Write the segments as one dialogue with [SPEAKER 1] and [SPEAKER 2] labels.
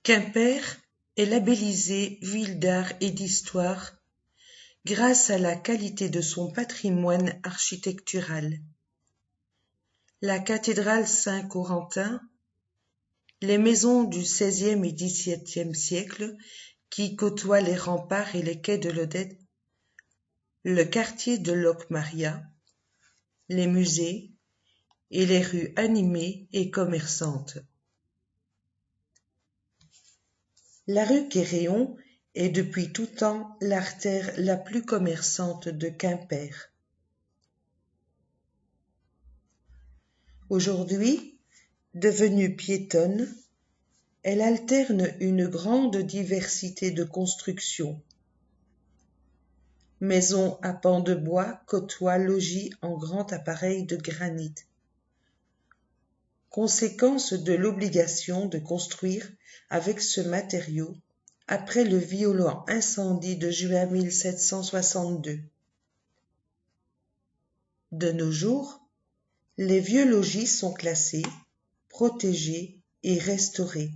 [SPEAKER 1] Quimper est labellisée ville d'art et d'histoire grâce à la qualité de son patrimoine architectural. La cathédrale Saint-Corentin, les maisons du XVIe et XVIIe siècle qui côtoient les remparts et les quais de l'Odette, le quartier de Locmaria, les musées et les rues animées et commerçantes. La rue Quéréon est depuis tout temps l'artère la plus commerçante de Quimper. Aujourd'hui, devenue piétonne, elle alterne une grande diversité de constructions. Maisons à pans de bois côtoient logis en grand appareil de granit. Conséquence de l'obligation de construire avec ce matériau après le violent incendie de juin 1762. De nos jours, les vieux logis sont classés, protégés et restaurés.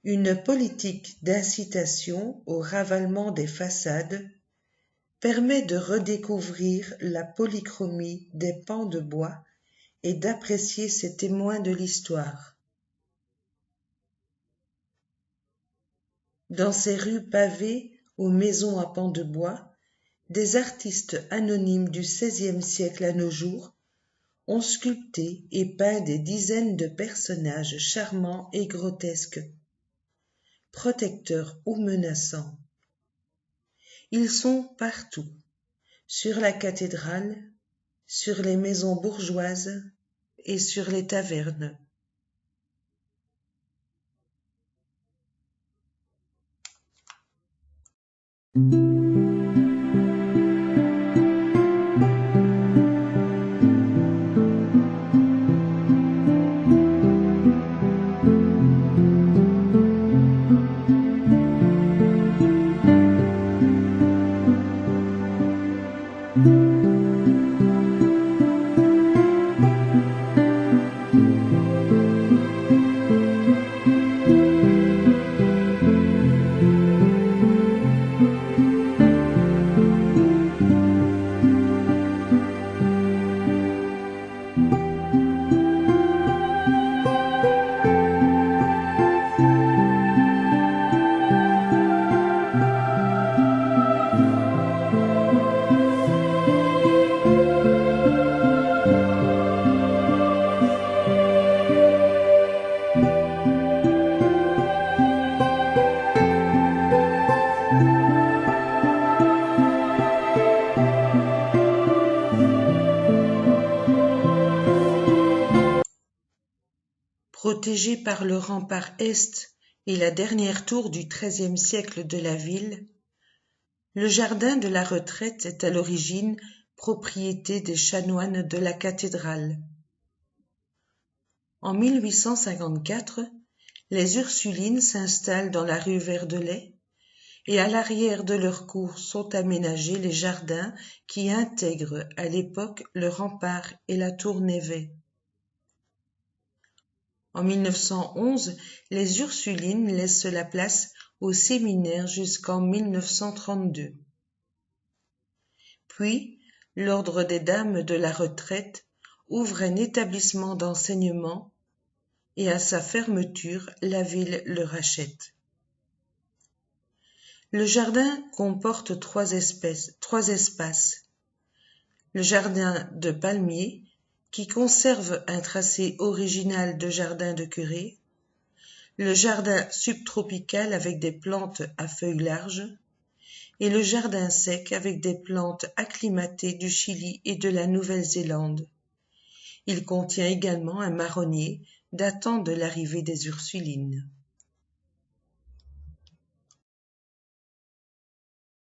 [SPEAKER 1] Une politique d'incitation au ravalement des façades permet de redécouvrir la polychromie des pans de bois et d'apprécier ces témoins de l'histoire. Dans ces rues pavées aux maisons à pans de bois, des artistes anonymes du XVIe siècle à nos jours ont sculpté et peint des dizaines de personnages charmants et grotesques, protecteurs ou menaçants. Ils sont partout, sur la cathédrale, sur les maisons bourgeoises et sur les tavernes. Protégé par le rempart est et la dernière tour du XIIIe siècle de la ville, le jardin de la Retraite est à l'origine propriété des chanoines de la cathédrale. En 1854, les Ursulines s'installent dans la rue Verdelais et à l'arrière de leur cour sont aménagés les jardins qui intègrent à l'époque le rempart et la tour Névet. En 1911, les Ursulines laissent la place au séminaire jusqu'en 1932. Puis, l'Ordre des Dames de la Retraite ouvre un établissement d'enseignement et à sa fermeture, la ville le rachète. Le jardin comporte trois espaces. Le jardin de palmiers, qui conserve un tracé original de jardin de curé, le jardin subtropical avec des plantes à feuilles larges, et le jardin sec avec des plantes acclimatées du Chili et de la Nouvelle-Zélande. Il contient également un marronnier datant de l'arrivée des Ursulines.